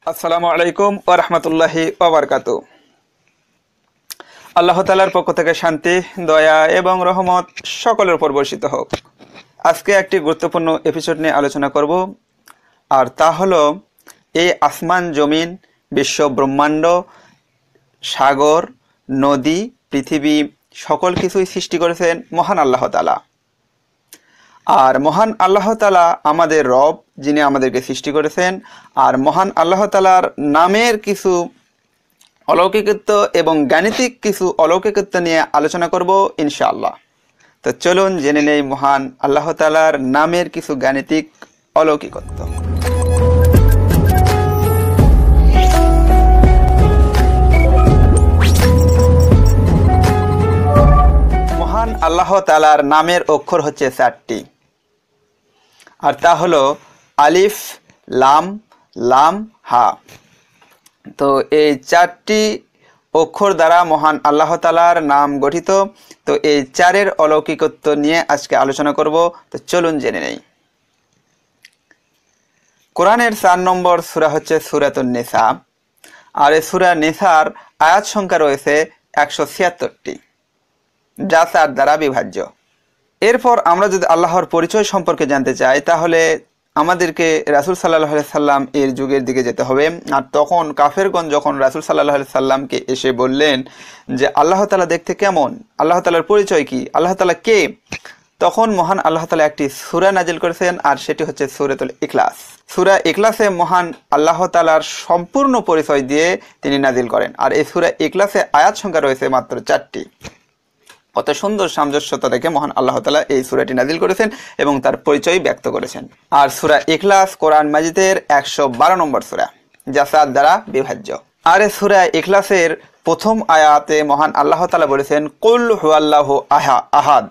আসসালামু আলাইকুম ওয়া রাহমাতুল্লাহি ওয়া বারাকাতুহু। আল্লাহ তাআলার পক্ষ থেকে শান্তি, দয়া এবং রহমত সকলের উপর বর্ষিত হোক। আজকে একটি গুরুত্বপূর্ণ এপিসোড নিয়ে আলোচনা করব, আর তা হলো এই আসমান জমিন, বিশ্ব ব্রহ্মাণ্ড, সাগর, নদী, পৃথিবী সকল কিছুই সৃষ্টি করেছেন মহান আল্লাহ তাআলা। আর মহান আল্লাহ তাআলা আমাদের রব, যিনি আমাদেরকে সৃষ্টি করেছেন। আর মহান আল্লাহ তাআলার নামের কিছু অলৌকিকত্ব এবং গাণিতিক কিছু অলৌকিকত্ব নিয়ে আলোচনা করব ইনশাআল্লাহ। তো চলুন জেনে নেই মহান আল্লাহ তাআলার নামের কিছু গাণিতিক অলৌকিকত্ব। মহান আল্লাহ তাআলার নামের অক্ষর হচ্ছে 4টি, আর তা হলো আলিফ, লাম, লাম, হা। তো এই 4টি অক্ষর দ্বারা মহান আল্লাহ তাআলার নাম গঠিত। তো এই 4-এর অলৌকিকত্ব নিয়ে আজকে আলোচনা করব। তো চলুন জেনে নেই। কোরআনের 4 নম্বর সূরা হচ্ছে সূরাতুন নিসা, আর এই সূরা নিসার আয়াত সংখ্যা রয়েছে 176টি, যা 4 দ্বারা বিভাজ্য। এরপর আমরা যদি আল্লাহর পরিচয় সম্পর্কে জানতে চাই, তাহলে আমাদেরকে রাসূল সাল্লাল্লাহু আলাইহি সাল্লাম এর যুগের দিকে যেতে হবে। আর তখন কাফেরগণ যখন রাসূল সাল্লাল্লাহু আলাইহি সাল্লামকে এসে বললেন যে আল্লাহ তাআলা দেখতে কেমন, আল্লাহ তাআলার পরিচয় কি, আল্লাহ তাআলা কে, তখন মহান আল্লাহ তাআলা একটি সূরা নাজিল করেছেন, আর সেটি হচ্ছে সূরাতুল ইখলাস। সূরা ইখলাসে মহান আল্লাহ তাআলার সম্পূর্ণ পরিচয় দিয়ে তিনি নাজিল করেন। আর এই সূরা ইখলাসে আয়াত সংখ্যা রয়েছে মাত্র 4টি। কত সুন্দর সামঞ্জস্যতা দেখে মহান আল্লাহ তাআলা এই সূরাটি নাজিল করেছেন এবং তার পরিচয় ব্যক্ত করেছেন। আর সূরা ইখলাস কোরআন মাজিদের 112 নম্বর সূরা, যা 4 দ্বারা বিভাজ্য। আর এই সূরা ইখলাসের প্রথম আয়াতে মহান আল্লাহ তাআলা বলেছেন, কুল হুয়াল্লাহু আহাদ,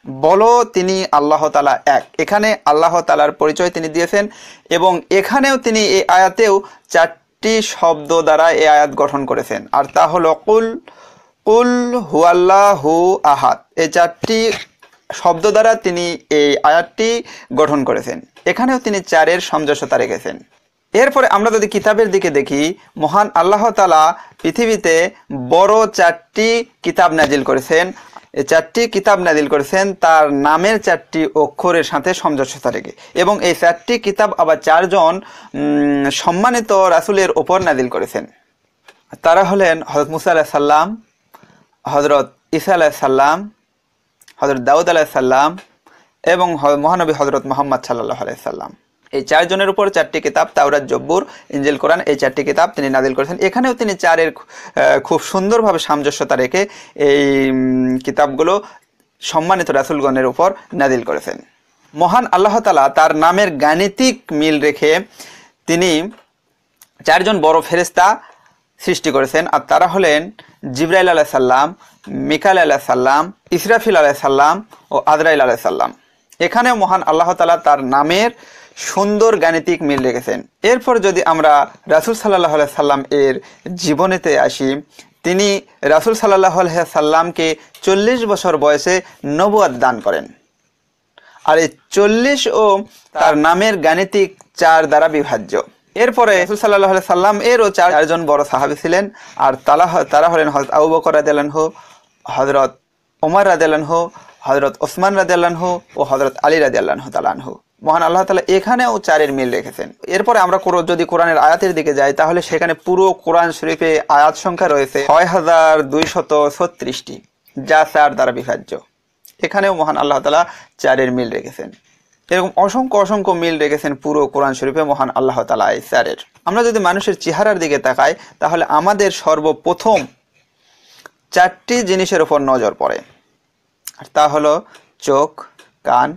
বলো তিনি আল্লাহ তাআলা এক। এখানে আল্লাহ তাআলার পরিচয় তিনি দিয়েছেন, এবং এখানেও তিনি এই আয়াতেও 4টি শব্দ দ্বারা এই আয়াত গঠন করেছেন। আর তা হলো কুল হুয়াল্লাহু আহাদ। এই 4টি শব্দ দ্বারা তিনি এই আয়াতটি গঠন করেছেন। এখানেও তিনি 4-এর সামঞ্জস্যতা রেখেছেন। এরপরে আমরা যদি কিতাবের দিকে দেখি, মহান আল্লাহ তাআলা পৃথিবীতে বড় 4টি কিতাব নাজিল করেছেন। এই 4টি কিতাব নাজিল করেছেন তার নামের 4টি অক্ষরের সাথে সামঞ্জস্যতা রেখে, এবং এই 4টি কিতাব আবার 4 জন সম্মানিত রাসূলের ওপর নাজিল করেছেন। তারা হলেন হযরত মুসা আলাইহিস সালাম, হযরত ঈসা আলাইহিস সালাম, হযরত দাউদ আলাইহিস সালাম এবং মহানবী হযরত মুহাম্মদ সাল্লাল্লাহু আলাইহি সাল্লাম। এই 4 জনের উপর 4টি কিতাব, তাওরাত, জব্বুর, ইনজিল, কোরআন, এই 4টি কিতাব তিনি নাজিল করেছেন। এখানেও তিনি 4-এর খুব সুন্দরভাবে সামঞ্জস্যতা রেখে এই কিতাবগুলো সম্মানিত রাসূলগণের উপর নাজিল করেছেন। মহান আল্লাহ তাআলা তার নামের গাণিতিক মিল রেখে তিনি 4 জন বড় ফেরেশতা সৃষ্টি করেছেন। আর তারা হলেন জিবরাইল আলাইহিস সালাম, মিকাইল আলাইহিস সালাম, ইসরাফিল আলাইহিস সালাম ও আজরাইল আলাইহিস সালাম। এখানেও মহান আল্লাহ তাআলা তার নামের সুন্দর গাণিতিক মিল রেখেছেন। এরপর যদি আমরা রাসূল সাল্লাল্লাহু আলাইহি সাল্লাম এর জীবনেতে আসি, তিনি রাসূল সাল্লাল্লাহু আলাইহি সাল্লামকে 40 বছর বয়সে নবুয়ত দান করেন। আর এই 40 ও তার নামের গাণিতিক 4 দ্বারা বিভাজ্য। এরপরে রাসূল সাল্লাল্লাহু আলাইহি সাল্লাম এরও 4 জন বড় সাহাবী ছিলেন। আর তারা হলেন হযরত আবু বকর রাদিয়াল্লাহু আনহু, হযরত ওমর রাদিয়াল্লাহু আনহু, হযরত ওসমান রাদিয়াল্লাহু আনহু ও হযরত আলী রাদিয়াল্লাহু তাআলা আনহু। মহান আল্লাহ তাআলা এখানেও 4-এর মিল রেখেছেন। এরপরে আমরা যদি কোরআনের আয়াতের দিকে যাই, তাহলে সেখানে পুরো কোরআন শরীফে আয়াত সংখ্যা রয়েছে 6236টি, যা 4 দ্বারা বিভাজ্য। এখানেও মহান আল্লাহ তাআলা 4-এর মিল রেখেছেন। এরকম অসংখ্য মিল রেখেছেন পুরো কোরআন শরীফে মহান আল্লাহ তাআলা এই 4-এর। আমরা যদি মানুষের চেহারার দিকে তাকাই, তাহলে আমাদের সর্বপ্রথম 4টি জিনিসের উপর নজর পড়ে, আর তা হলো চোখ, কান,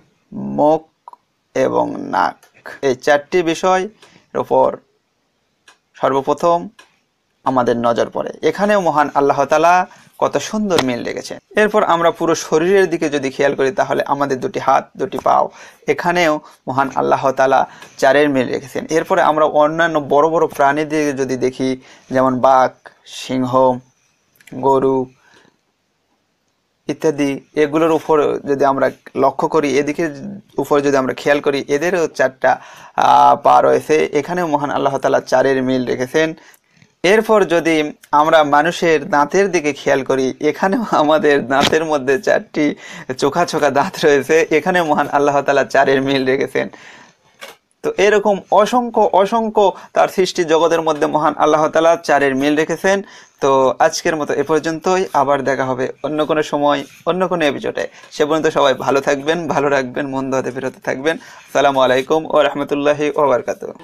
মুখ এবং নাক। এই 4টি বিষয়ের উপর সর্বপ্রথম আমাদের নজর পড়ে। এখানেও মহান আল্লাহ তাআলা কত সুন্দর মিল রেখেছেন। এরপর আমরা পুরো শরীরের দিকে যদি খেয়াল করি, তাহলে আমাদের 2টি হাত, 2টি পাও, এখানেও মহান আল্লাহ তাআলা 4-এর মিল রেখেছেন। এরপরে আমরা অন্যান্য বড় বড় প্রাণীর দিকে যদি দেখি, যেমন বাঘ, সিংহ, গরু ইত্যাদি, এগুলোর উপর যদি আমরা লক্ষ্য করি, এদিকে উপর যদি আমরা খেয়াল করি, এদেরও 4টা পা রয়েছে। এখানেও মহান আল্লাহ তাআলা 4-এর মিল রেখেছেন। এরপর যদি আমরা মানুষের দাঁতের দিকে খেয়াল করি, এখানেও আমাদের দাঁতের মধ্যে 4টি চোখা চোখা দাঁত রয়েছে। এখানে মহান আল্লাহ তাআলা 4-এর মিল রেখেছেন। তো এরকম অসংখ্য অসংখ্য তার সৃষ্টি জগতের মধ্যে মহান আল্লাহ তাআলা 4-এর মিল রেখেছেন। তো আজকের মতো এ পর্যন্তই। আবার দেখা হবে অন্য কোনো সময়, অন্য কোনো এপিসোডে। সে পর্যন্ত সবাই ভালো থাকবেন, ভালো রাখবেন, মন্দ হতে বিরত থাকবেন। আসসালামু আলাইকুম ওয়া রাহমাতুল্লাহি ওয়া বারাকাতুহু।